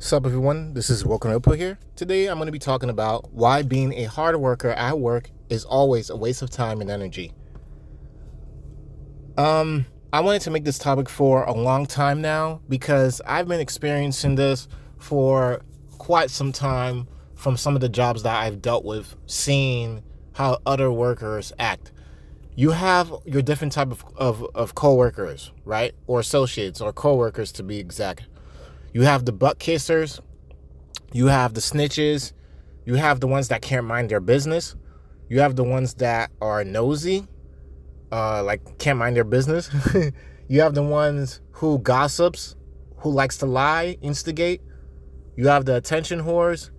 What's up, everyone? This is Welcome Up here. Today, I'm going to be talking about why being a hard worker at work is always a waste of time and energy. I wanted to make this topic for a long time now because I've been experiencing this for quite some time from some of the jobs that I've dealt with, seeing how other workers act. You have your different type of co-workers, right? Or associates or co-workers to be exact. You have the butt kissers, you have the snitches, you have the ones that can't mind their business, you have the ones that are nosy, like can't mind their business. You have the ones who gossips, who likes to lie, instigate. You have the attention whores,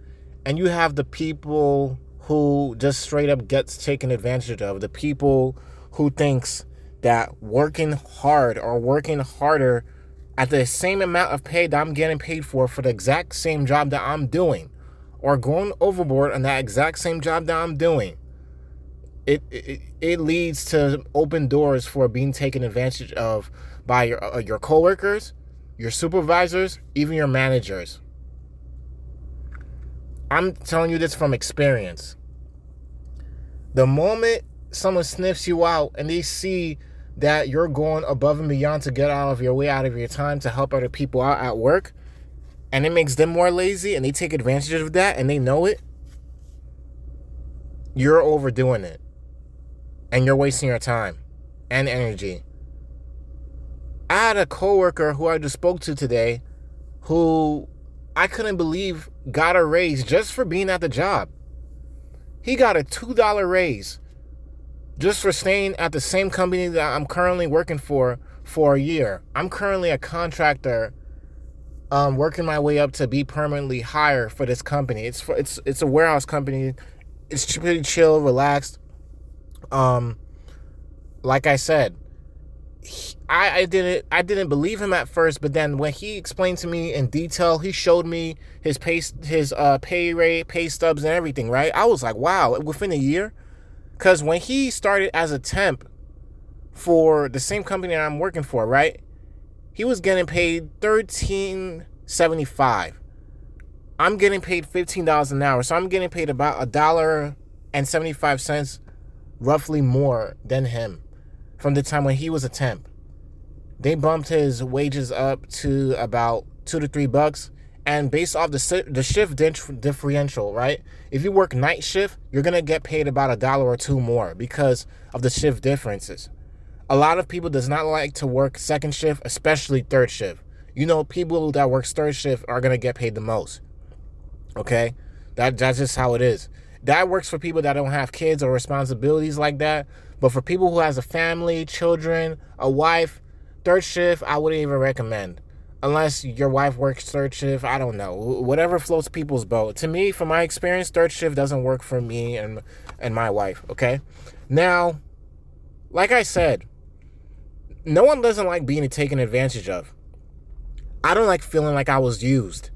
and you have the people who just straight up gets taken advantage of. The people who thinks that working hard or working harder at the same amount of pay that I'm getting paid for the exact same job that I'm doing, or going overboard on that exact same job that I'm doing, it leads to open doors for being taken advantage of by your coworkers, your supervisors, even your managers. I'm telling you this from experience. The moment someone sniffs you out and they see that you're going above and beyond to get out of your way, out of your time to help other people out at work, and it makes them more lazy and they take advantage of that and they know it, you're overdoing it. And you're wasting your time and energy. I had a coworker who I just spoke to today who I couldn't believe got a raise just for being at the job. He got a $2 raise just for staying at the same company that I'm currently working for a year. I'm currently a contractor, working my way up to be permanently hired for this company. It's a warehouse company. It's pretty chill, relaxed. Like I said, I didn't believe him at first, but then when he explained to me in detail, he showed me his pay rate, pay stubs, and everything. Right? I was like, wow, within a year. Because when he started as a temp for the same company that I'm working for, right, he was getting paid $13.75. I'm getting paid $15 an hour, so I'm getting paid about $1.75 roughly more than him from the time when he was a temp. They bumped his wages up to about $2 to $3. And based off the shift differential, right? If you work night shift, you're going to get paid about $1 or $2 more because of the shift differences. A lot of people does not like to work second shift, especially third shift. You know, people that work third shift are going to get paid the most. Okay? That's just how it is. That works for people that don't have kids or responsibilities like that. But for people who has a family, children, a wife, third shift, I wouldn't even recommend. Unless your wife works third shift, I don't know. Whatever floats people's boat. To me, from my experience, third shift doesn't work for me and my wife, okay? Now, like I said, no one doesn't like being taken advantage of. I don't like feeling like I was used.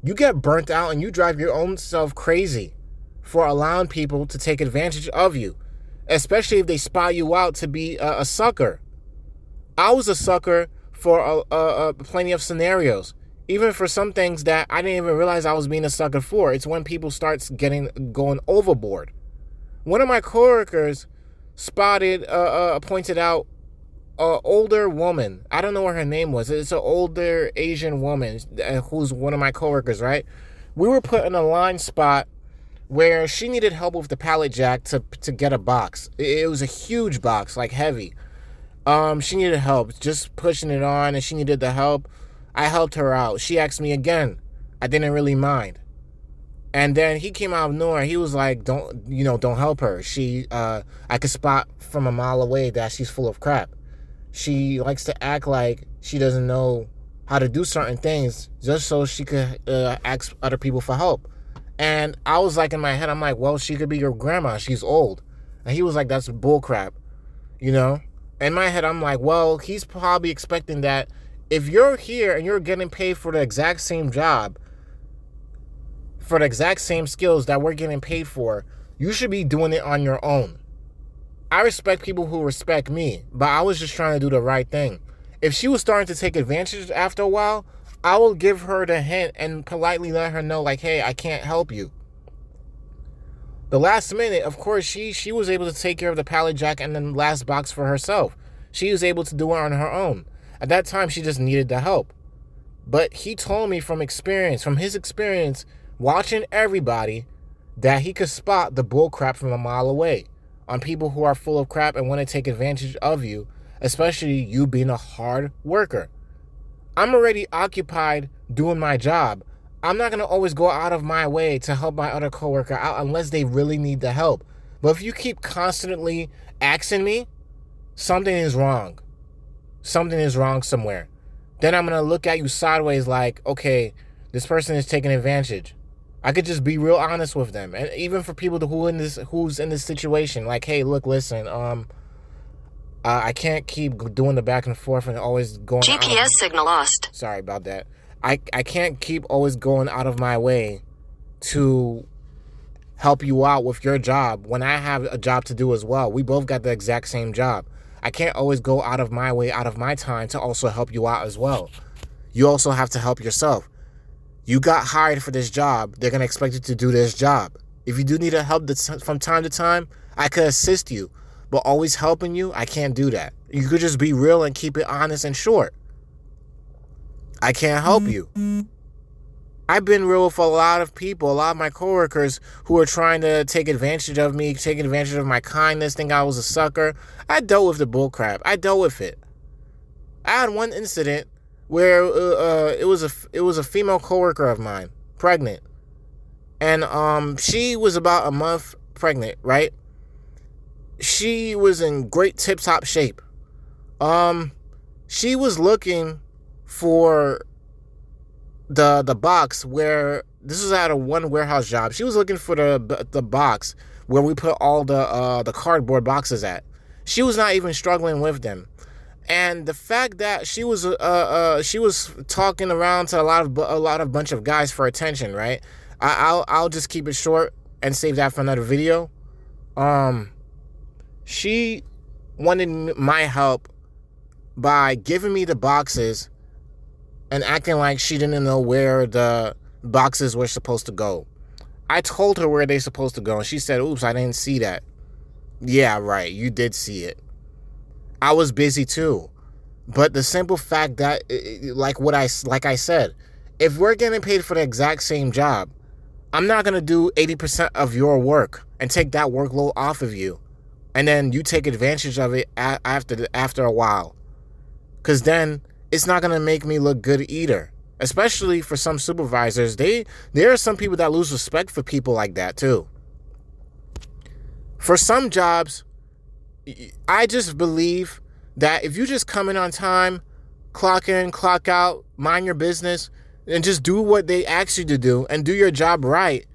You get burnt out and you drive your own self crazy for allowing people to take advantage of you, especially if they spot you out to be a sucker. I was a sucker for plenty of scenarios, even for some things that I didn't even realize I was being a sucker for. It's when people start going overboard. One of my coworkers pointed out an older woman. I don't know what her name was. It's an older Asian woman who's one of my coworkers, right? We were put in a line spot where she needed help with the pallet jack to get a box. It was a huge box, like heavy. She needed help just pushing it on, and she needed the help. I helped her out. She asked me again. I didn't really mind. And then he came out of nowhere. He was like, don't help her. I could spot from a mile away that she's full of crap. She likes to act like she doesn't know how to do certain things just so she could ask other people for help. And I was like, in my head, I'm like, well, she could be your grandma. She's old. And he was like, that's bull crap, you know? In my head, I'm like, well, he's probably expecting that if you're here and you're getting paid for the exact same job, for the exact same skills that we're getting paid for, you should be doing it on your own. I respect people who respect me, but I was just trying to do the right thing. If she was starting to take advantage after a while, I will give her the hint and politely let her know, like, hey, I can't help you. The last minute, of course, she was able to take care of the pallet jack and then last box for herself. She was able to do it on her own. At that time, she just needed the help. But he told me from his experience, watching everybody, that he could spot the bull crap from a mile away on people who are full of crap and want to take advantage of you, especially you being a hard worker. I'm already occupied doing my job. I'm not going to always go out of my way to help my other coworker out unless they really need the help. But if you keep constantly asking me, something is wrong. Something is wrong somewhere. Then I'm going to look at you sideways like, okay, this person is taking advantage. I could just be real honest with them. And even for people who's in this situation, like, hey, look, listen, I can't keep doing the back and forth and always going GPS signal lost. Sorry about that. I can't keep always going out of my way to help you out with your job when I have a job to do as well. We both got the exact same job. I can't always go out of my way, out of my time to also help you out as well. You also have to help yourself. You got hired for this job. They're going to expect you to do this job. If you do need help from time to time, I could assist you. But always helping you, I can't do that. You could just be real and keep it honest and short. I can't help you. I've been real with a lot of people, a lot of my coworkers who are trying to take advantage of me, taking advantage of my kindness, think I was a sucker. I dealt with the bullcrap. I dealt with it. I had one incident where it was a female coworker of mine, pregnant, and she was about a month pregnant, right? She was in great tip-top shape. She was looking for the box where this was at a one warehouse job. She was looking for the box where we put all the cardboard boxes at. She was not even struggling with them. And the fact that she was talking around to a lot of bunch of guys for attention, right? I'll just keep it short and save that for another video. She wanted my help by giving me the boxes and acting like she didn't know where the boxes were supposed to go. I told her where they're supposed to go, and she said, "Oops, I didn't see that." Yeah, right, you did see it. I was busy too. But the simple fact that, like I said, if we're getting paid for the exact same job, I'm not going to do 80% of your work and take that workload off of you. And then you take advantage of it after a while. Because then it's not going to make me look good either. Especially for some supervisors. There are some people that lose respect for people like that too. For some jobs, I just believe that if you just come in on time, clock in, clock out, mind your business, and just do what they ask you to do and do your job right,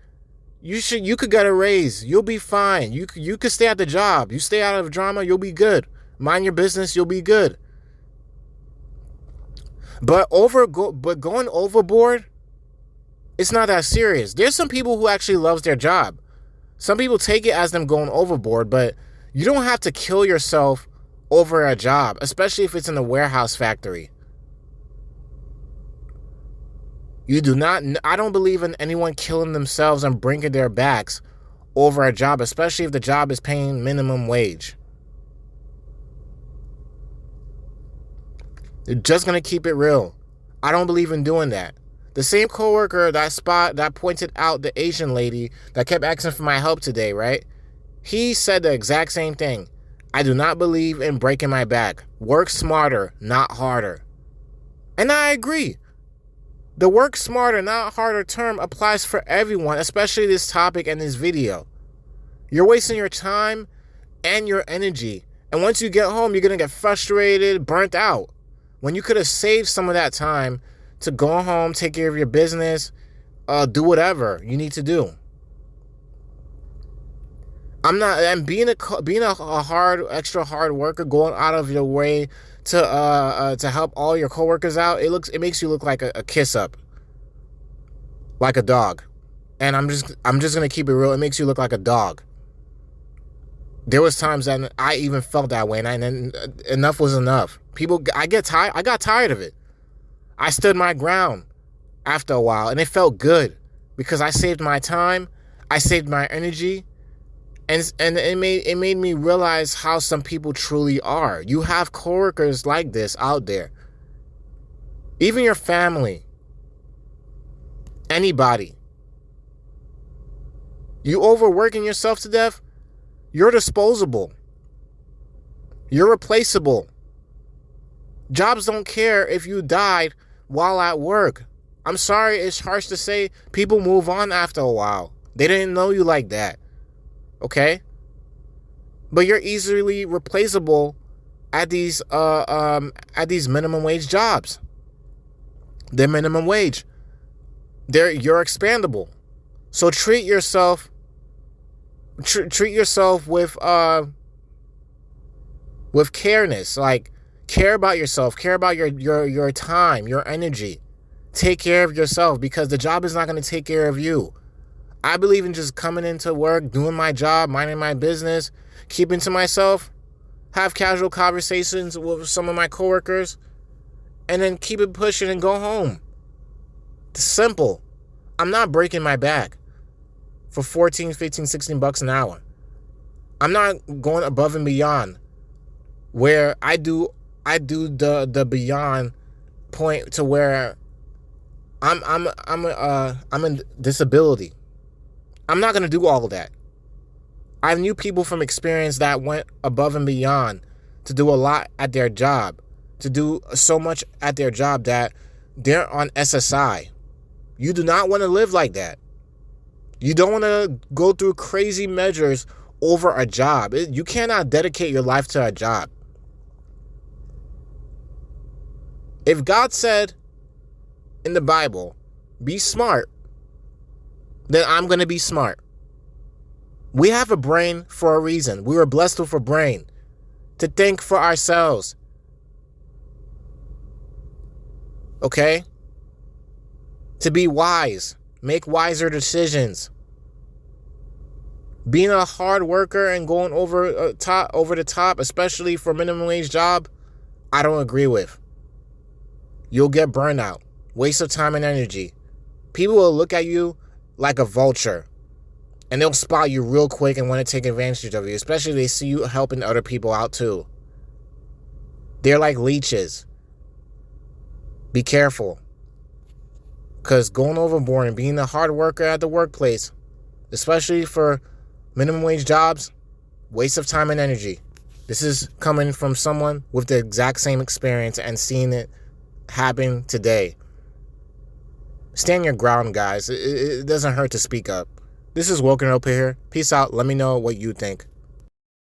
you could get a raise. You'll be fine. You could stay at the job. You stay out of drama, you'll be good. Mind your business, you'll be good. But going overboard, it's not that serious. There's some people who actually loves their job. Some people take it as them going overboard, but you don't have to kill yourself over a job, especially if it's in a warehouse factory. I don't believe in anyone killing themselves and breaking their backs over a job, especially if the job is paying minimum wage. They're just going to keep it real. I don't believe in doing that. The same coworker that pointed out the Asian lady that kept asking for my help today, right? He said the exact same thing. I do not believe in breaking my back. Work smarter, not harder. And I agree. The work smarter, not harder term applies for everyone, especially this topic and this video. You're wasting your time and your energy. And once you get home, you're going to get frustrated, burnt out. When you could have saved some of that time to go home, take care of your business, do whatever you need to do. Being a extra hard worker, going out of your way to help all your coworkers out, it makes you look like a kiss up, like a dog. And I'm just gonna keep it real. It makes you look like a dog. There was times that I even felt that way, and enough was enough. I got tired of it. I stood my ground after a while, and it felt good because I saved my time, I saved my energy, and it made me realize how some people truly are. You have coworkers like this out there. Even your family, anybody. You overworking yourself to death, you're disposable. You're replaceable. Jobs don't care if you died while at work. I'm sorry, it's harsh to say, people move on after a while. They didn't know you like that. Okay? But you're easily replaceable at these minimum wage jobs. They're minimum wage. You're expandable. So treat yourself with careness. Like, care about yourself, care about your time, your energy. Take care of yourself, because the job is not going to take care of you. I believe in just coming into work, doing my job, minding my business, keeping to myself, have casual conversations with some of my coworkers, and then keep it pushing and go home. It's simple. I'm not breaking my back for 14, 15, 16 bucks an hour. I'm not going above and beyond where I do the beyond point to where I'm in disability. I'm not going to do all of that. I knew people from experience that went above and beyond to do a lot at their job, to do so much at their job that they're on SSI. You do not want to live like that. You don't want to go through crazy measures over a job. You cannot dedicate your life to a job. If God said in the Bible, be smart, then I'm going to be smart. We have a brain for a reason. We were blessed with a brain to think for ourselves. Okay? To be wise. Make wiser decisions. Being a hard worker and going over the top, especially for a minimum wage job, I don't agree with. You'll get burnout. Waste of time and energy. People will look at you like a vulture, and they'll spot you real quick and want to take advantage of you, especially if they see you helping other people out too. They're like leeches. Be careful. Because going overboard and being a hard worker at the workplace, especially for minimum wage jobs, waste of time and energy. This is coming from someone with the exact same experience and seeing it happen today. Stand your ground, guys. It doesn't hurt to speak up. This is Woken Up here. Peace out. Let me know what you think.